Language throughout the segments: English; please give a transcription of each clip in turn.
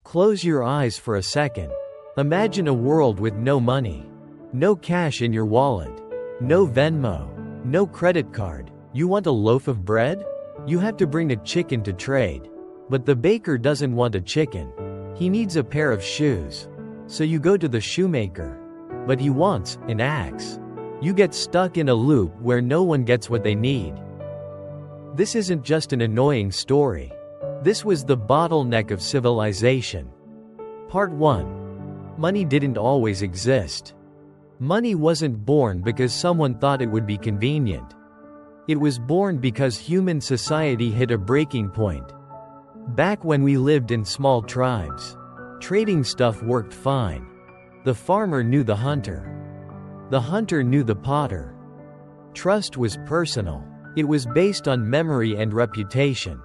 Close your eyes for a second. Imagine a world with no money. No cash in your wallet. No Venmo. No credit card. You want a loaf of bread? You have to bring a chicken to trade. But the baker doesn't want a chicken. He needs a pair of shoes. So you go to the shoemaker. But he wants an axe. You get stuck in a loop where no one gets what they need. This isn't just an annoying story. This was the bottleneck of civilization. Part 1. Money didn't always exist. Money wasn't born because someone thought it would be convenient. It was born because human society hit a breaking point. Back when we lived in small tribes, trading stuff worked fine. The farmer knew the hunter. The hunter knew the potter. Trust was personal. It was based on memory and reputation.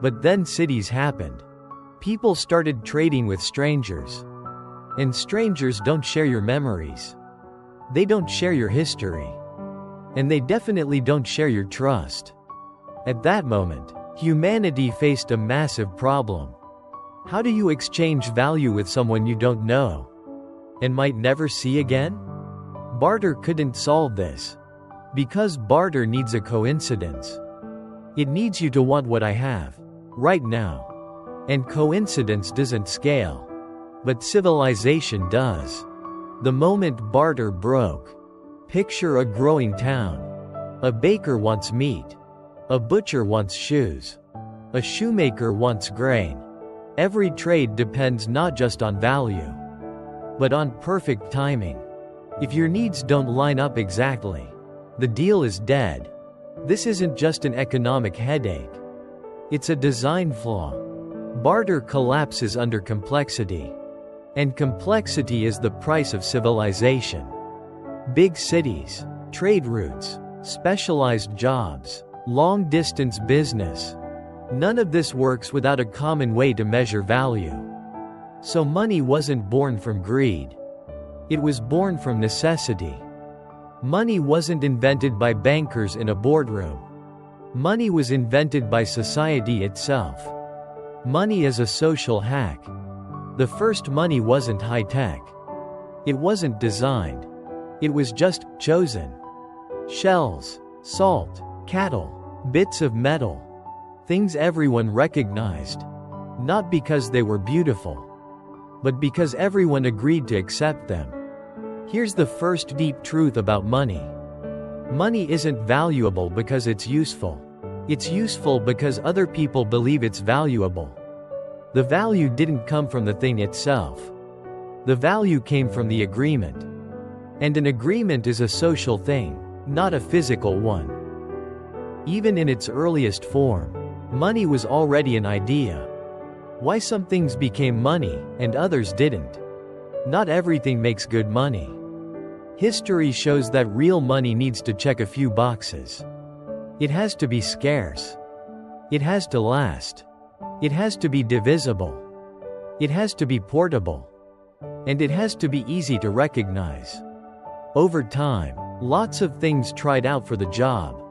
But then cities happened. People started trading with strangers. And strangers don't share your memories. They don't share your history. And they definitely don't share your trust. At that moment, humanity faced a massive problem. How do you exchange value with someone you don't know and might never see again? Barter couldn't solve this. Because barter needs a coincidence. It needs you to want what I have, right now. And coincidence doesn't scale. But civilization does. The moment barter broke. Picture a growing town. A baker wants meat. A butcher wants shoes. A shoemaker wants grain. Every trade depends not just on value, but on perfect timing. If your needs don't line up exactly, the deal is dead. This isn't just an economic headache. It's a design flaw. Barter collapses under complexity. And complexity is the price of civilization. Big cities, trade routes, specialized jobs, long-distance business. None of this works without a common way to measure value. So money wasn't born from greed. It was born from necessity. Money wasn't invented by bankers in a boardroom. Money was invented by society itself. Money is a social hack. The first money wasn't high-tech. It wasn't designed. It was just chosen. Shells, salt, cattle, bits of metal. Things everyone recognized. Not because they were beautiful, but because everyone agreed to accept them. Here's the first deep truth about money. Money isn't valuable because it's useful. It's useful because other people believe it's valuable. The value didn't come from the thing itself. The value came from the agreement. And an agreement is a social thing, not a physical one. Even in its earliest form, money was already an idea. Why some things became money, and others didn't. Not everything makes good money. History shows that real money needs to check a few boxes. It has to be scarce. It has to last. It has to be divisible. It has to be portable. And it has to be easy to recognize. Over time, lots of things tried out for the job.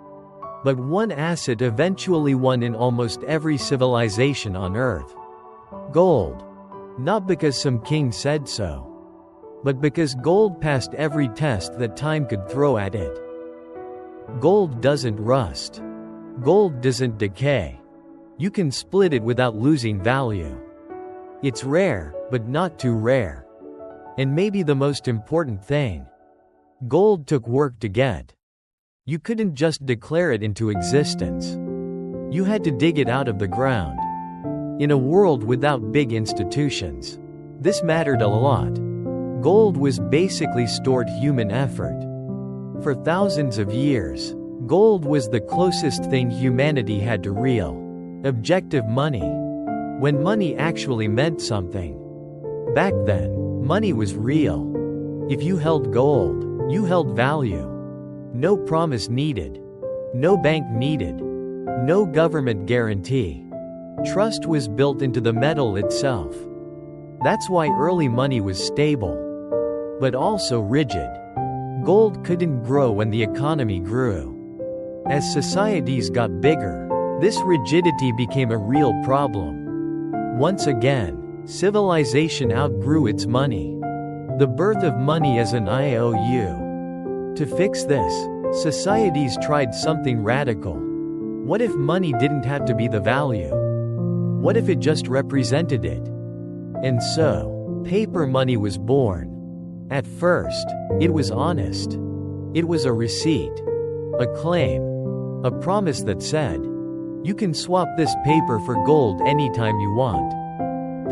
But one asset eventually won in almost every civilization on Earth. Gold. Not because some king said so, but because gold passed every test that time could throw at it. Gold doesn't rust. Gold doesn't decay. You can split it without losing value. It's rare, but not too rare. And maybe the most important thing, gold took work to get. You couldn't just declare it into existence. You had to dig it out of the ground. In a world without big institutions, this mattered a lot. Gold was basically stored human effort. For thousands of years, gold was the closest thing humanity had to real, objective money. When money actually meant something. Back then, money was real. If you held gold, you held value. No promise needed. No bank needed. No government guarantee. Trust was built into the metal itself. That's why early money was stable, but also rigid. Gold couldn't grow when the economy grew. As societies got bigger, this rigidity became a real problem. Once again, Civilization outgrew its money. The birth of money as an IOU. To fix this, societies tried something radical. What if money didn't have to be the value? What if it just represented it? And so, paper money was born. At first, it was honest. It was a receipt, a claim, a promise that said, you can swap this paper for gold anytime you want.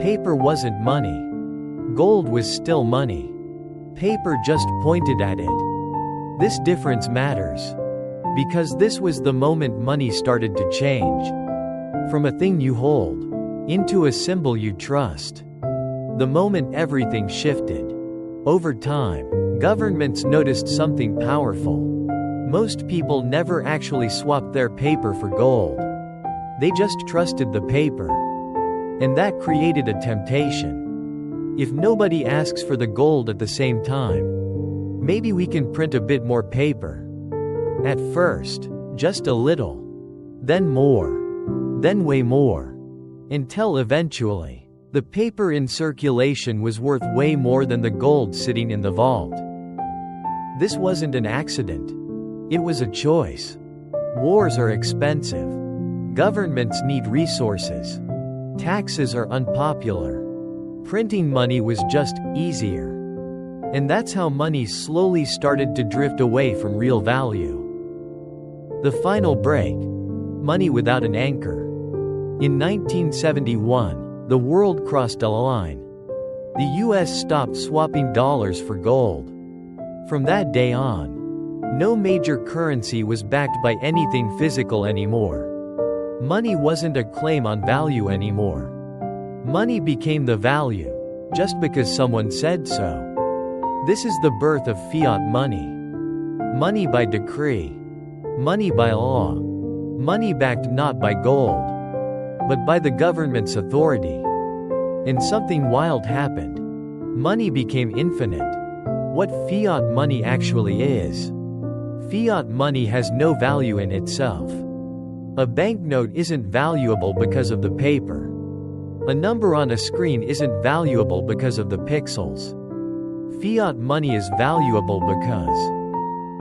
Paper wasn't money. Gold was still money. Paper just pointed at it. This difference matters. Because this was the moment money started to change. From a thing you hold, into a symbol you trust. The moment everything shifted. Over time, governments noticed something powerful. Most people never actually swapped their paper for gold. They just trusted the paper. And that created a temptation. If nobody asks for the gold at the same time, maybe we can print a bit more paper. At first, just a little. Then more. Then way more. Until eventually, the paper in circulation was worth way more than the gold sitting in the vault. This wasn't an accident. It was a choice. Wars are expensive. Governments need resources. Taxes are unpopular. Printing money was just easier. And that's how money slowly started to drift away from real value. The final break. Money without an anchor. In 1971, the world crossed a line. The US stopped swapping dollars for gold. From that day on, no major currency was backed by anything physical anymore. Money wasn't a claim on value anymore. Money became the value, just because someone said so. This is the birth of fiat money. Money by decree. Money by law. Money backed not by gold, but by the government's authority. And something wild happened. Money became infinite. What fiat money actually is. Fiat money has no value in itself. A banknote isn't valuable because of the paper. A number on a screen isn't valuable because of the pixels. Fiat money is valuable because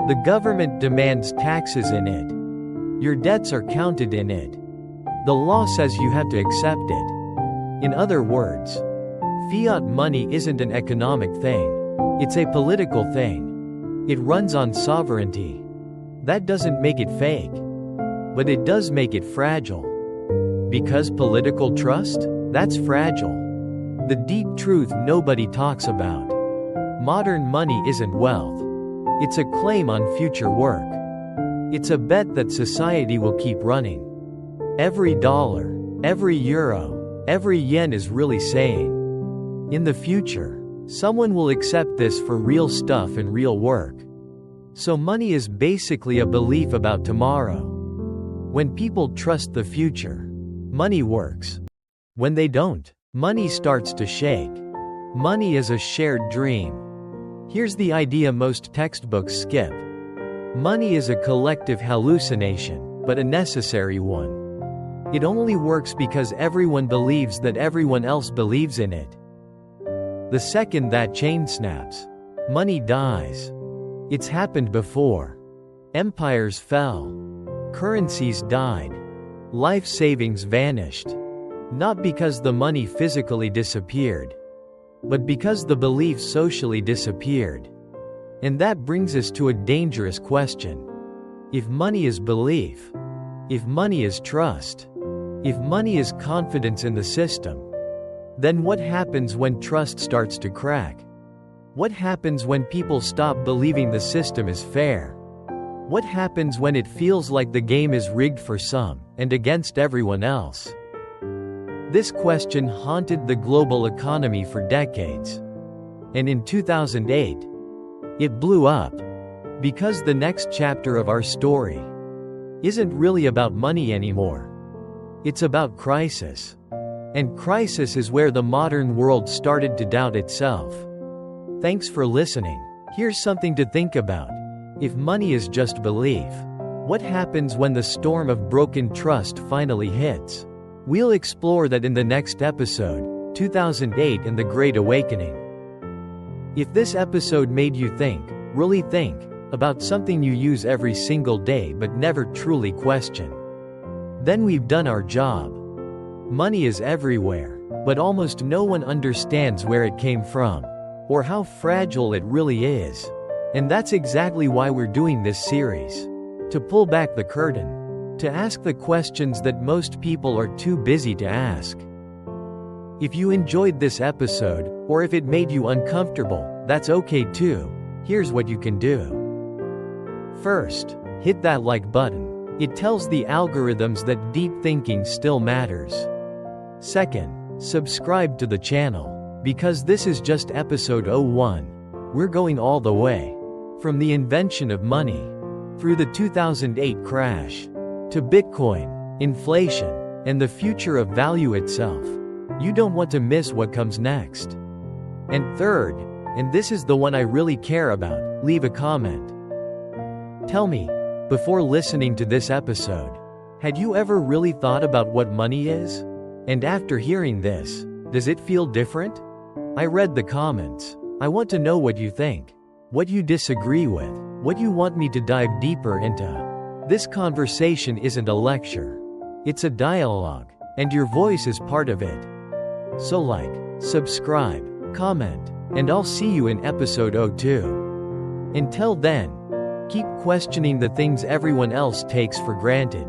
the government demands taxes in it. Your debts are counted in it. The law says you have to accept it. In other words, fiat money isn't an economic thing. It's a political thing. It runs on sovereignty. That doesn't make it fake. But it does make it fragile. Because political trust? That's fragile. The deep truth nobody talks about. Modern money isn't wealth. It's a claim on future work. It's a bet that society will keep running. Every dollar, every euro, every yen is really saying, in the future, someone will accept this for real stuff and real work. So money is basically a belief about tomorrow. When people trust the future, money works. When they don't, money starts to shake. Money is a shared dream. Here's the idea most textbooks skip. Money is a collective hallucination, but a necessary one. It only works because everyone believes that everyone else believes in it. The second that chain snaps, money dies. It's happened before. Empires fell. Currencies died. Life savings vanished. Not because the money physically disappeared, but because the belief socially disappeared. And that brings us to a dangerous question. If money is belief, if money is trust, if money is confidence in the system, then what happens when trust starts to crack? What happens when people stop believing the system is fair? What happens when it feels like the game is rigged for some, and against everyone else? This question haunted the global economy for decades. And in 2008, it blew up. Because the next chapter of our story isn't really about money anymore. It's about crisis. And crisis is where the modern world started to doubt itself. Thanks for listening. Here's something to think about. If money is just belief, what happens when the storm of broken trust finally hits? We'll explore that in the next episode. 2008 and the Great Awakening. If this episode made you think, really think, about something you use every single day but never truly question, then we've done our job. Money is everywhere, but almost no one understands where it came from, or how fragile it really is. And that's exactly why we're doing this series. To pull back the curtain. To ask the questions that most people are too busy to ask. If you enjoyed this episode, or if it made you uncomfortable, that's okay too. Here's what you can do. First, hit that like button. It tells the algorithms that deep thinking still matters. Second, subscribe to the channel, because this is just episode 01. We're going all the way. From the invention of money, through the 2008 crash, to Bitcoin, inflation, and the future of value itself. You don't want to miss what comes next. And third, and this is the one I really care about, leave a comment. Tell me, before listening to this episode, had you ever really thought about what money is? And after hearing this, does it feel different? I read the comments. I want to know what you think, what you disagree with, what you want me to dive deeper into. This conversation isn't a lecture. It's a dialogue, and your voice is part of it. So like, subscribe, comment, and I'll see you in episode 02. Until then, keep questioning the things everyone else takes for granted.